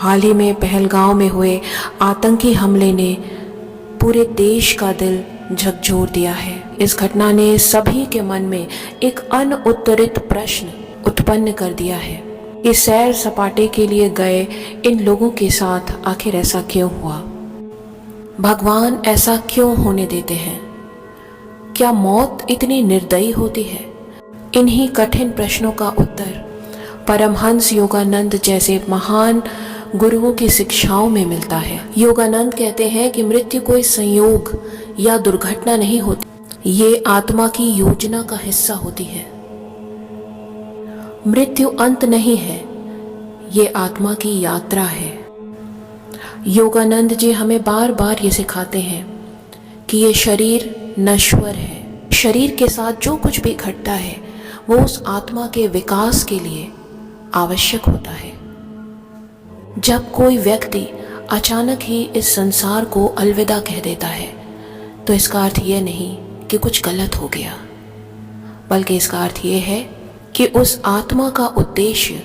हाल ही में पहलगांव में हुए आतंकी हमले ने पूरे देश का दिल झकझोर दिया है। इस घटना ने सभी के मन में एक अनउत्तरित प्रश्न उत्पन्न कर दिया है कि सैर सपाटे के लिए गए इन लोगों के साथ आखिर ऐसा क्यों हुआ? भगवान ऐसा क्यों होने देते हैं? क्या मौत इतनी निर्दयी होती है? इन्हीं कठिन प्रश्नों का उत्तर परमहंस योगानंद जैसे महान गुरुओं की शिक्षाओं में मिलता है। योगानंद कहते हैं कि मृत्यु कोई संयोग या दुर्घटना नहीं होती, ये आत्मा की योजना का हिस्सा होती है। मृत्यु अंत नहीं है, ये आत्मा की यात्रा है। योगानंद जी हमें बार बार ये सिखाते हैं कि ये शरीर नश्वर है। शरीर के साथ जो कुछ भी घटता है वो उस आत्मा के विकास के लिए आवश्यक होता है। जब कोई व्यक्ति अचानक ही इस संसार को अलविदा कह देता है तो इसका अर्थ यह नहीं कि कुछ गलत हो गया, बल्कि इसका अर्थ यह है कि उस आत्मा का उद्देश्य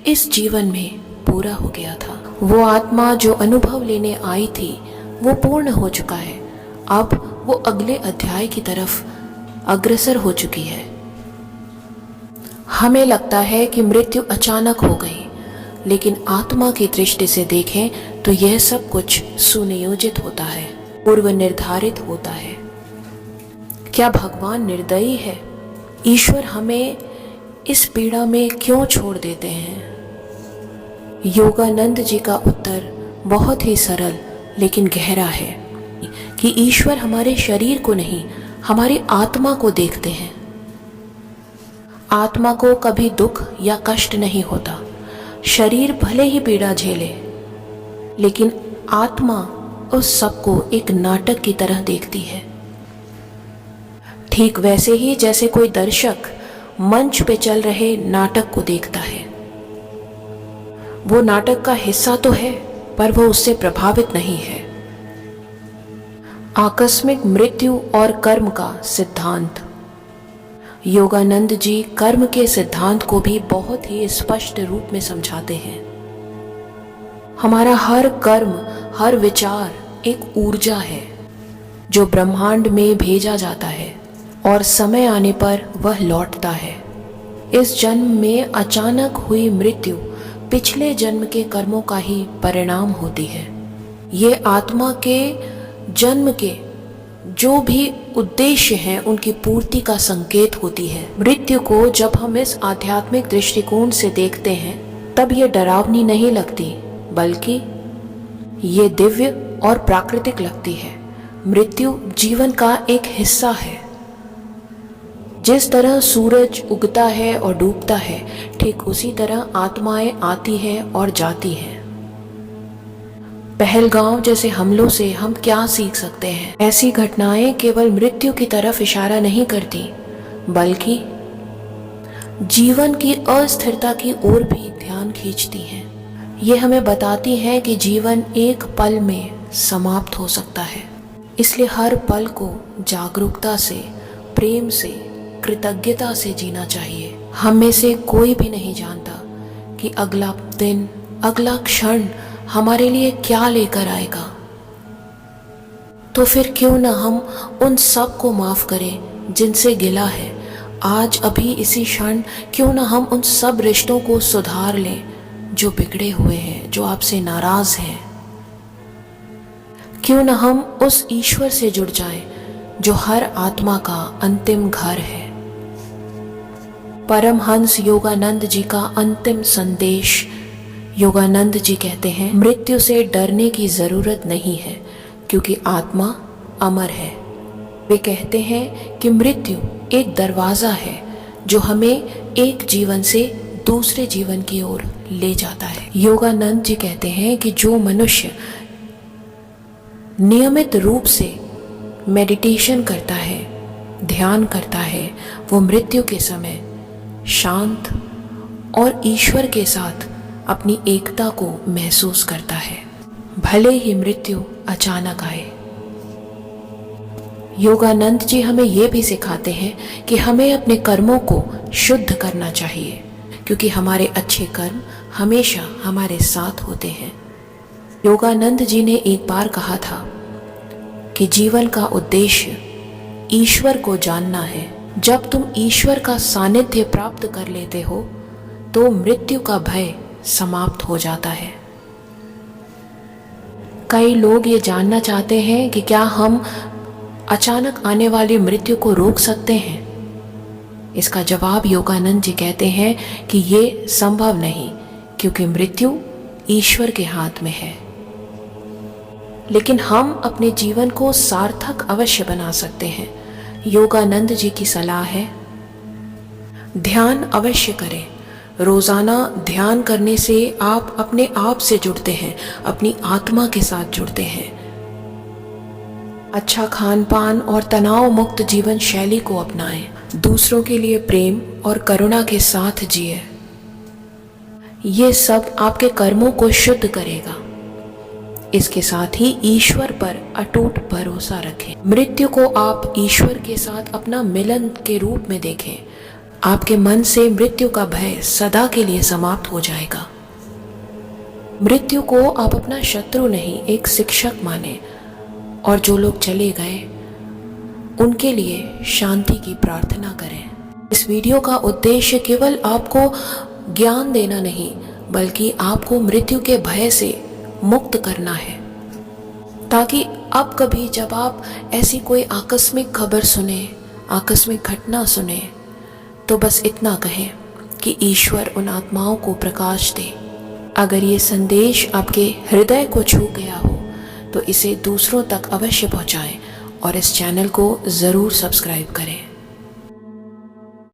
इस जीवन में पूरा हो गया था। वो आत्मा जो अनुभव लेने आई थी वो पूर्ण हो चुका है। अब वो अगले अध्याय की तरफ अग्रसर हो चुकी है। हमें लगता है कि मृत्यु अचानक हो गई, लेकिन आत्मा की दृष्टि से देखें तो यह सब कुछ सुनियोजित होता है, पूर्व निर्धारित होता है। क्या भगवान निर्दयी है? ईश्वर हमें इस पीड़ा में क्यों छोड़ देते हैं? योगानंद जी का उत्तर बहुत ही सरल लेकिन गहरा है कि ईश्वर हमारे शरीर को नहीं, हमारी आत्मा को देखते हैं। आत्मा को कभी दुख या कष्ट नहीं होता। शरीर भले ही पीड़ा झेले, लेकिन आत्मा उस सब को एक नाटक की तरह देखती है। ठीक वैसे ही जैसे कोई दर्शक मंच पे चल रहे नाटक को देखता है। वो नाटक का हिस्सा तो है, पर वो उससे प्रभावित नहीं है। आकस्मिक मृत्यु और कर्म का सिद्धांत। योगानंद जी कर्म के सिद्धांत को भी बहुत ही स्पष्ट रूप में समझाते हैं। हमारा हर कर्म, हर विचार एक ऊर्जा है जो ब्रह्मांड में भेजा जाता है और समय आने पर वह लौटता है। इस जन्म में अचानक हुई मृत्यु पिछले जन्म के कर्मों का ही परिणाम होती है। ये आत्मा के जन्म के जो भी उद्देश्य हैं उनकी पूर्ति का संकेत होती है। मृत्यु को जब हम इस आध्यात्मिक दृष्टिकोण से देखते हैं तब ये डरावनी नहीं लगती, बल्कि ये दिव्य और प्राकृतिक लगती है। मृत्यु जीवन का एक हिस्सा है। जिस तरह सूरज उगता है और डूबता है, ठीक उसी तरह आत्माएं आती हैं और जाती हैं। पहलगांव जैसे हमलों से हम क्या सीख सकते हैं? ऐसी घटनाएं केवल मृत्यु की तरफ इशारा नहीं करती, बल्कि जीवन की अस्थिरता की ओर भी ध्यान खींचती हैं। ये हमें बताती हैं कि जीवन एक पल में समाप्त हो सकता है। इसलिए हर पल को जागरूकता से, प्रेम से, कृतज्ञता से जीना चाहिए। हम में से कोई भी नहीं जानता कि अगला दिन, अगला क्षण हमारे लिए क्या लेकर आएगा। तो फिर क्यों न हम उन सब को माफ करें जिनसे गिला है। आज अभी इसी क्षण क्यों न हम उन सब रिश्तों को सुधार लें जो बिगड़े हुए हैं, जो आपसे नाराज हैं। क्यों न हम उस ईश्वर से जुड़ जाएं जो हर आत्मा का अंतिम घर है। परमहंस योगानंद जी का अंतिम संदेश। योगानंद जी कहते हैं, मृत्यु से डरने की जरूरत नहीं है क्योंकि आत्मा अमर है। वे कहते हैं कि मृत्यु एक दरवाजा है जो हमें एक जीवन से दूसरे जीवन की ओर ले जाता है। योगानंद जी कहते हैं कि जो मनुष्य नियमित रूप से मेडिटेशन करता है, ध्यान करता है, वो मृत्यु के समय शांत और ईश्वर के साथ अपनी एकता को महसूस करता है, भले ही मृत्यु अचानक आए। योगानंद जी हमें ये भी सिखाते हैं कि हमें अपने कर्मों को शुद्ध करना चाहिए, क्योंकि हमारे अच्छे कर्म हमेशा हमारे साथ होते हैं। योगानंद जी ने एक बार कहा था कि जीवन का उद्देश्य ईश्वर को जानना है। जब तुम ईश्वर का सानिध्य प्राप्त कर लेते हो तो मृत्यु का भय समाप्त हो जाता है। कई लोग ये जानना चाहते हैं कि क्या हम अचानक आने वाली मृत्यु को रोक सकते हैं। इसका जवाब योगानंद जी कहते हैं कि ये संभव नहीं, क्योंकि मृत्यु ईश्वर के हाथ में है। लेकिन हम अपने जीवन को सार्थक अवश्य बना सकते हैं। योगानंद जी की सलाह है, ध्यान अवश्य करें। रोजाना ध्यान करने से आप अपने आप से जुड़ते हैं, अपनी आत्मा के साथ जुड़ते हैं। अच्छा खान पान और तनाव मुक्त जीवन शैली को अपनाएं। दूसरों के लिए प्रेम और करुणा के साथ जिए। ये सब आपके कर्मों को शुद्ध करेगा। इसके साथ ही ईश्वर पर अटूट भरोसा रखें। मृत्यु को आप ईश्वर के साथ अपना मिलन के रूप में देखें। आपके मन से मृत्यु का भय सदा के लिए समाप्त हो जाएगा। मृत्यु को आप अपना शत्रु नहीं, एक शिक्षक माने, और जो लोग चले गए उनके लिए शांति की प्रार्थना करें। इस वीडियो का उद्देश्य केवल आपको ज्ञान देना नहीं, बल्कि आपको मृत्यु के भय से मुक्त करना है, ताकि अब कभी जब आप ऐसी कोई आकस्मिक खबर सुने, आकस्मिक घटना सुने, तो बस इतना कहें कि ईश्वर उन आत्माओं को प्रकाश दे। अगर ये संदेश आपके हृदय को छू गया हो तो इसे दूसरों तक अवश्य पहुंचाएं और इस चैनल को ज़रूर सब्सक्राइब करें।